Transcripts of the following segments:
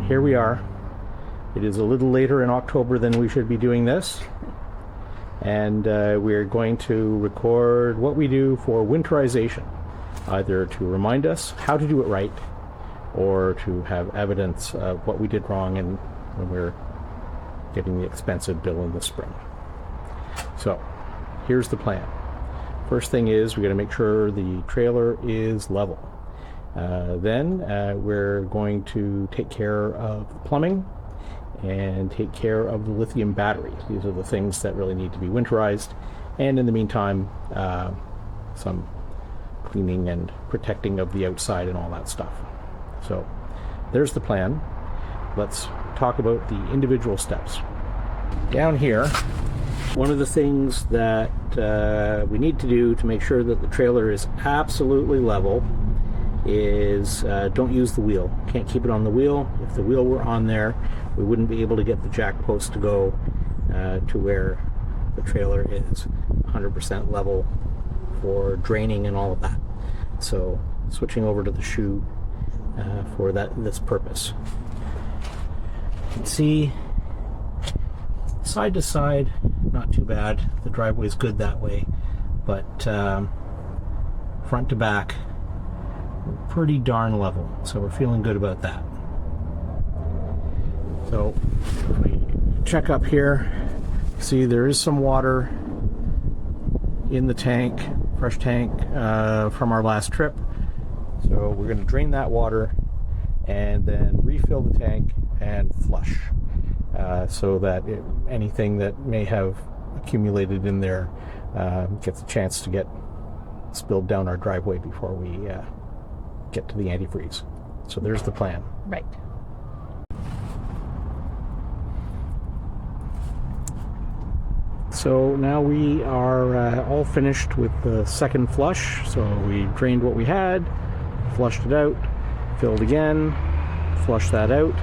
here we are. It is a little later in October than we should be doing this. And we're going to record what we do for winterization, either to remind us how to do it right or to have evidence of what we did wrong and when we're getting the expensive bill in the spring. So here's the plan. First thing is we're going to make sure the trailer is level. Then we're going to take care of the plumbing and take care of the lithium battery. These are the things that really need to be winterized. And in the meantime, some cleaning and protecting of the outside and all that stuff. So there's the plan. Let's talk about the individual steps. Down here, one of the things that we need to do to make sure that the trailer is absolutely level is don't use the wheel. Can't keep it on the wheel. If the wheel were on there, we wouldn't be able to get the jack post to go to where the trailer is 100% level for draining and all of that. So switching over to the shoe for this purpose. You can see side to side, not too bad. The driveway is good that way, but front to back, we're pretty darn level. So we're feeling good about that. So if we check up here, see there is some water in the tank, fresh tank from our last trip. So we're going to drain that water and then refill the tank and flush so that anything that may have accumulated in there gets a chance to get spilled down our driveway before we get to the antifreeze. So there's the plan. Right. So now we are all finished with the second flush. So we drained what we had, flushed it out, filled again, flushed that out,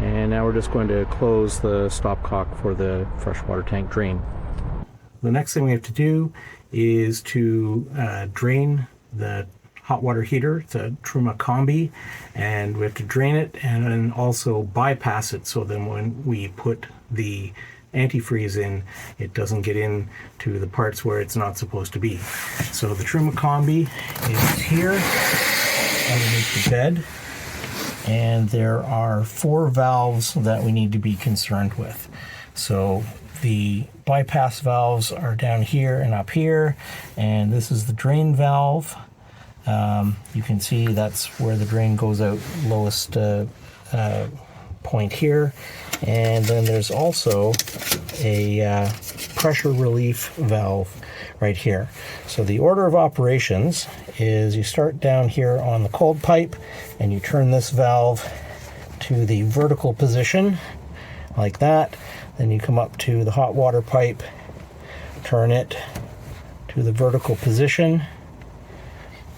and now we're just going to close the stopcock for the freshwater tank drain. The next thing we have to do is to drain the hot water heater. It's a Truma Combi, and we have to drain it and then also bypass it so then when we put the antifreeze in, it doesn't get in to the parts where it's not supposed to be. So the Truma Combi is here underneath the bed, and there are 4 valves that we need to be concerned with. So the bypass valves are down here and up here, and this is the drain valve. You can see that's where the drain goes out lowest point here. And then there's also a pressure relief valve right here. So the order of operations is you start down here on the cold pipe and you turn this valve to the vertical position like that. Then you come up to the hot water pipe, turn it to the vertical position.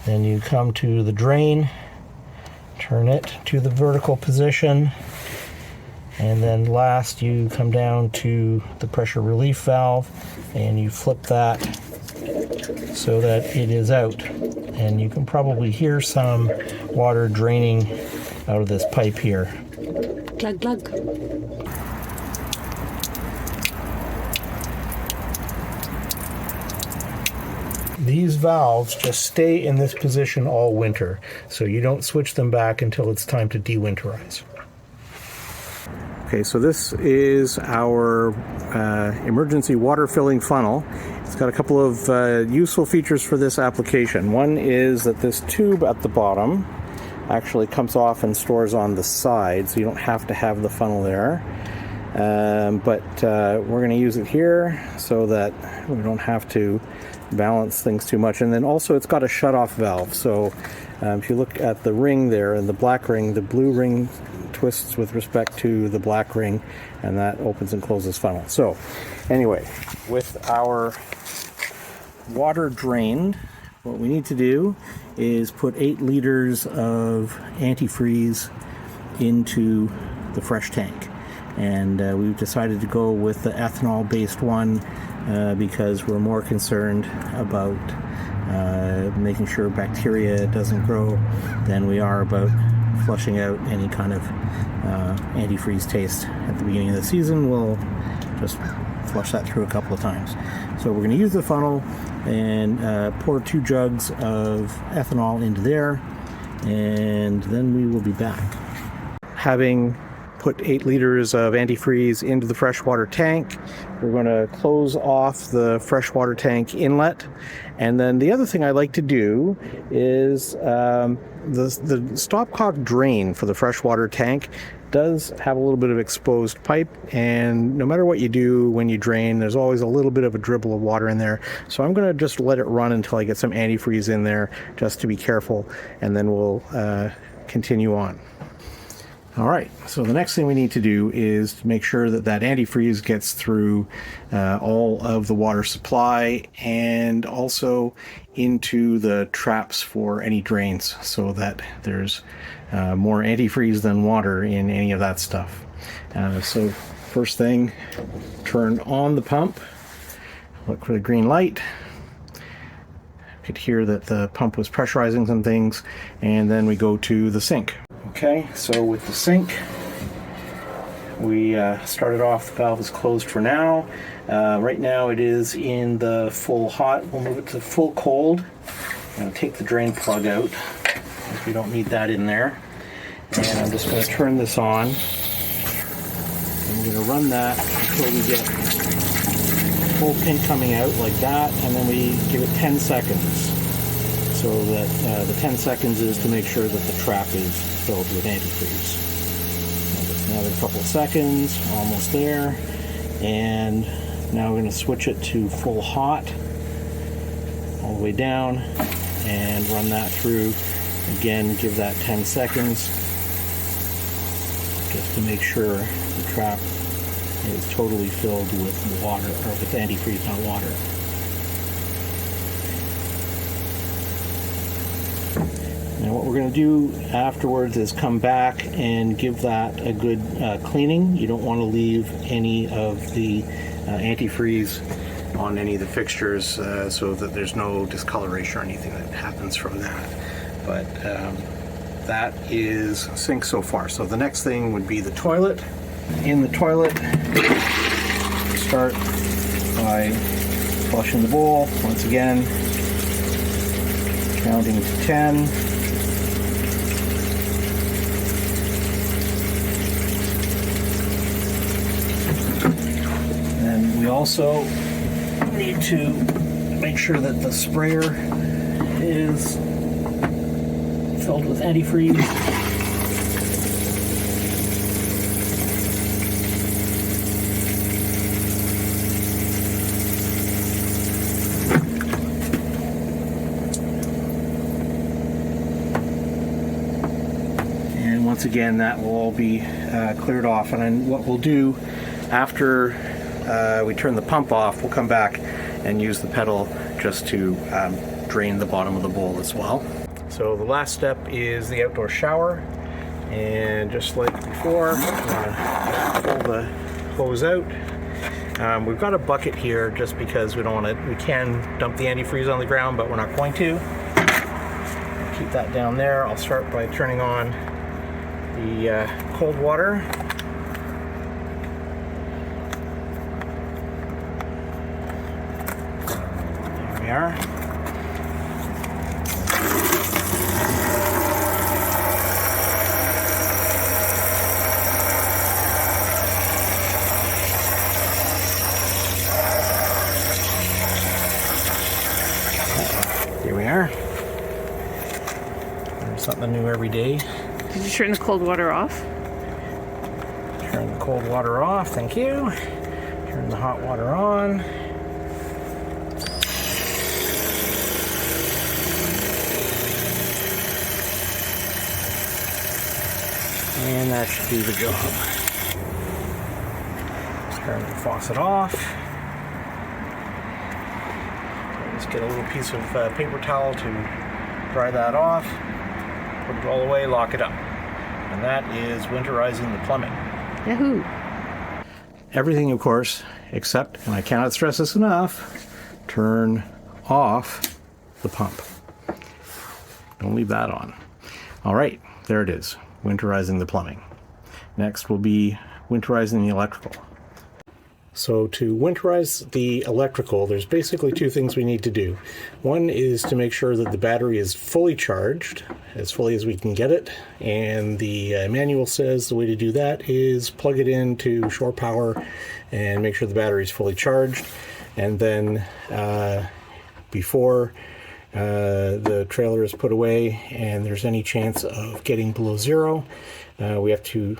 Then you come to the drain, turn it to the vertical position. And then last you come down to the pressure relief valve and you flip that so that it is out. And you can probably hear some water draining out of this pipe here. Glug, glug. These valves just stay in this position all winter, so you don't switch them back until it's time to dewinterize. Okay, so this is our emergency water filling funnel. It's got a couple of useful features for this application. One is that this tube at the bottom actually comes off and stores on the side, so you don't have to have the funnel there. But we're going to use it here so that we don't have to balance things too much. And then also it's got a shut-off valve, so if you look at the ring there, and the black ring, the blue ring twists with respect to the black ring, and that opens and closes funnel. So anyway, with our water drained, what we need to do is put 8 liters of antifreeze into the fresh tank. And we've decided to go with the ethanol based one because we're more concerned about making sure bacteria doesn't grow than we are about flushing out any kind of antifreeze taste at the beginning of the season. We'll just flush that through a couple of times. So we're going to use the funnel and pour 2 jugs of ethanol into there, and then we will be back. Having put 8 liters of antifreeze into the freshwater tank, we're going to close off the freshwater tank inlet. And then the other thing I like to do is the stopcock drain for the freshwater tank does have a little bit of exposed pipe, and no matter what you do when you drain, there's always a little bit of a dribble of water in there. So I'm going to just let it run until I get some antifreeze in there, just to be careful, and then we'll continue on. All right, so the next thing we need to do is to make sure that that antifreeze gets through all of the water supply and also into the traps for any drains, so that there's more antifreeze than water in any of that stuff. So first thing, turn on the pump, look for the green light. You could hear that the pump was pressurizing some things, and then we go to the sink. Okay, so with the sink, we started off, the valve is closed for now. Right now it is in the full hot. We'll move it to full cold. Take the drain plug out, because we don't need that in there. And I'm just going to turn this on. And we're going to run that until we get full pink coming out like that, and then we give it 10 seconds. So that the 10 seconds is to make sure that the trap is filled with antifreeze. Another couple of seconds, almost there. And now we're going to switch it to full hot, all the way down, and run that through. Again, give that 10 seconds, just to make sure the trap is totally filled with water, or with antifreeze, not water. Now what we're going to do afterwards is come back and give that a good cleaning. You don't want to leave any of the antifreeze on any of the fixtures so that there's no discoloration or anything that happens from that. But that is sink so far. So the next thing would be the toilet. In the toilet, start by flushing the bowl once again, counting to 10. And we also need to make sure that the sprayer is filled with antifreeze. And once again, that will all be cleared off. And then what we'll do after we turn the pump off, we'll come back and use the pedal just to drain the bottom of the bowl as well. So the last step is the outdoor shower, and just like before, pull the hose out. We've got a bucket here just because we don't want to. We can dump the antifreeze on the ground, but we're not going to. Keep that down there. I'll start by turning on the cold water. There we are. Here we are. There's something new every day. Did you turn the cold water off? Turn the cold water off, thank you. Turn the hot water on. And that should do the job. Turn the faucet off. Just get a little piece of paper towel to dry that off. Put it all away, lock it up. And that is winterizing the plumbing. Yahoo! Everything, of course, except, and I cannot stress this enough, turn off the pump. Don't leave that on. All right, there it is, winterizing the plumbing. Next will be winterizing the electrical. So to winterize the electrical, there's basically two things we need to do. One is to make sure that the battery is fully charged, as fully as we can get it. And the manual says the way to do that is plug it into shore power and make sure the battery is fully charged. And then before the trailer is put away and there's any chance of getting below zero, we have to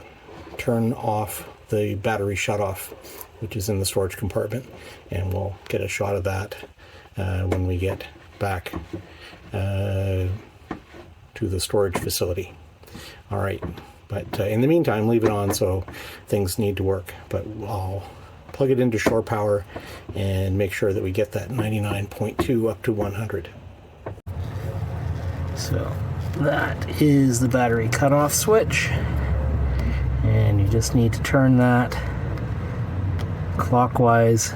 turn off the battery shutoff, which is in the storage compartment, and we'll get a shot of that when we get back to the storage facility. All right, but in the meantime, leave it on so things need to work. But I'll plug it into shore power and make sure that we get that 99.2 up to 100. So that is the battery cutoff switch, and you just need to turn that clockwise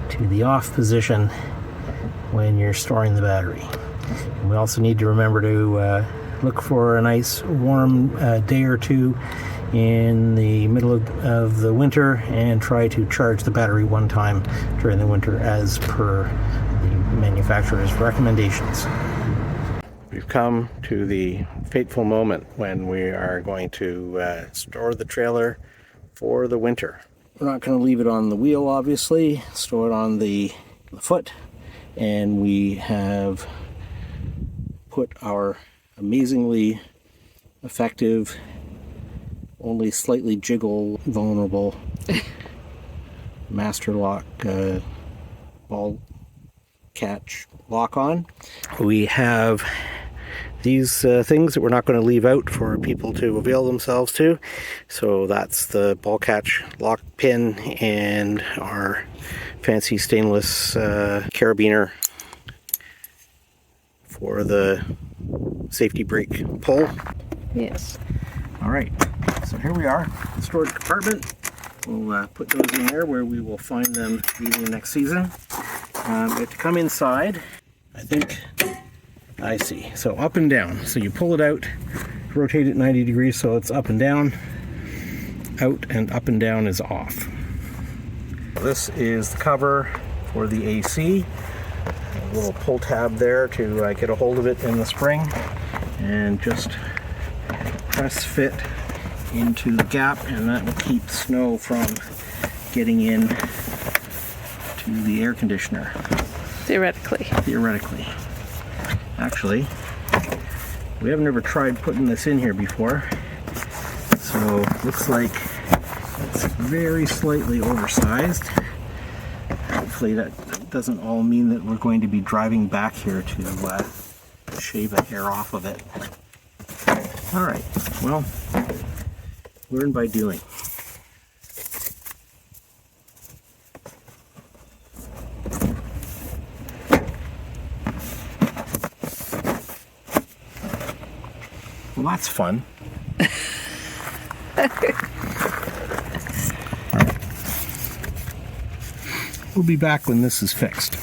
to the off position when you're storing the battery. And we also need to remember to look for a nice warm day or two in the middle of the winter and try to charge the battery one time during the winter as per the manufacturer's recommendations. We've come to the fateful moment when we are going to store the trailer for the winter. We're not going to leave it on the wheel, obviously. Store it on the foot. And we have put our amazingly effective, only slightly jiggle vulnerable master lock ball catch lock on. We have these things that we're not going to leave out for people to avail themselves to. So that's the ball catch lock pin and our fancy stainless carabiner for the safety brake pull. Yes. All right, so here we are, the storage compartment. We'll put those in there where we will find them maybe next season. We have to come inside, I think. I see. So up and down. So you pull it out, rotate it 90 degrees so it's up and down. Out and up and down is off. This is the cover for the AC. A little pull tab there to get a hold of it in the spring. And just press fit into the gap, and that will keep snow from getting in to the air conditioner. Theoretically. Theoretically. Actually, we haven't ever tried putting this in here before, so looks like it's very slightly oversized. Hopefully that doesn't all mean that we're going to be driving back here to shave a hair off of it. Alright, well, learn by doing. Well, that's fun. We'll be back when this is fixed.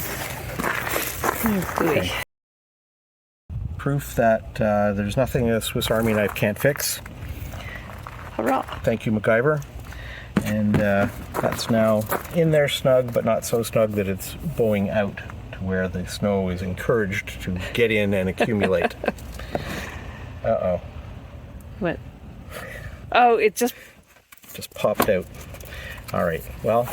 Oh, okay. Proof that there's nothing a Swiss Army knife can't fix. Hurrah. Thank you, MacGyver. And that's now in there snug, but not so snug that it's bowing out to where the snow is encouraged to get in and accumulate. Uh-oh. What? Oh, it just popped out. All right, well.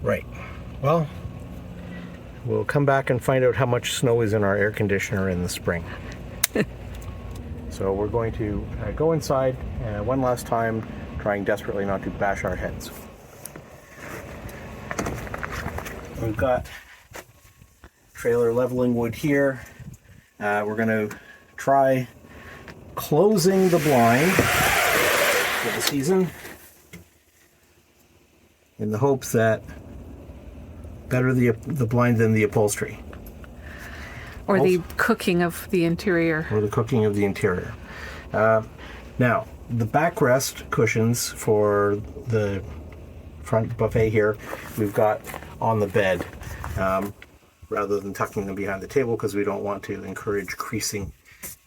Right, well, we'll come back and find out how much snow is in our air conditioner in the spring. So we're going to go inside one last time, trying desperately not to bash our heads. We've got trailer leveling wood here. We're going to try closing the blind for the season in the hopes that better the blind than the upholstery. Or the cooking of the interior. Or the cooking of the interior. Now, the backrest cushions for the front buffet here, we've got on the bed, rather than tucking them behind the table, because we don't want to encourage creasing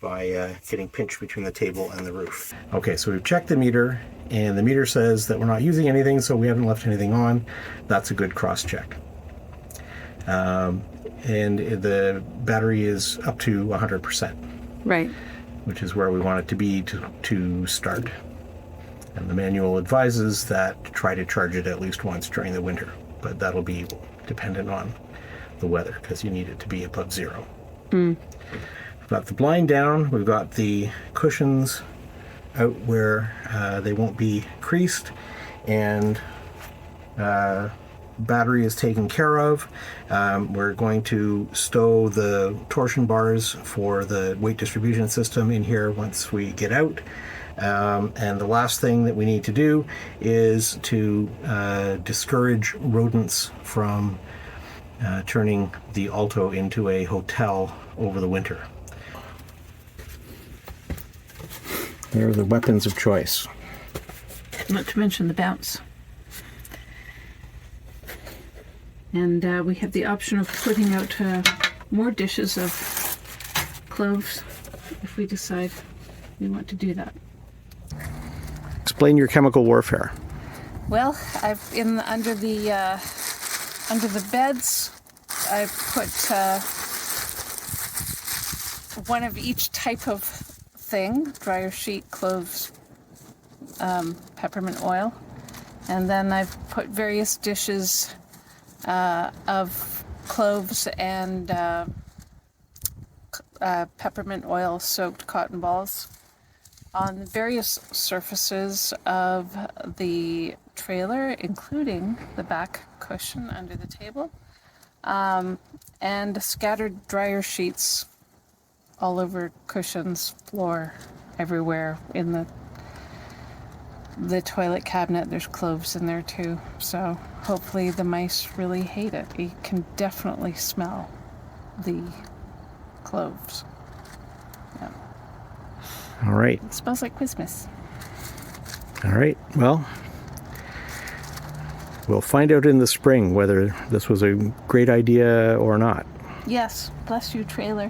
by getting pinched between the table and the roof. Okay, so we've checked the meter, and the meter says that we're not using anything, so we haven't left anything on. That's a good cross check. And the battery is up to 100%. Right. Which is where we want it to be to start. And the manual advises that try to charge it at least once during the winter, but that'll be dependent on the weather, because you need it to be above zero. We've got the blind down, we've got the cushions out where they won't be creased, and battery is taken care of. We're going to stow the torsion bars for the weight distribution system in here once we get out. And the last thing that we need to do is to discourage rodents from turning the Alto into a hotel over the winter. There are the weapons of choice. Not to mention the bounce. And we have the option of putting out more dishes of cloves if we decide we want to do that. Explain your chemical warfare. Well, under the beds, I put one of each type of thing: dryer sheet, cloves, peppermint oil, and then I've put various dishes of cloves and peppermint oil soaked cotton balls on various surfaces of the trailer, including the back cushion under the table, and scattered dryer sheets all over cushions, floor, everywhere. In the toilet cabinet, there's cloves in there too, so hopefully the mice really hate it. You can definitely smell the cloves. Yeah. All right. It smells like Christmas. All right. Well, we'll find out in the spring whether this was a great idea or not. Yes. Bless you, trailer.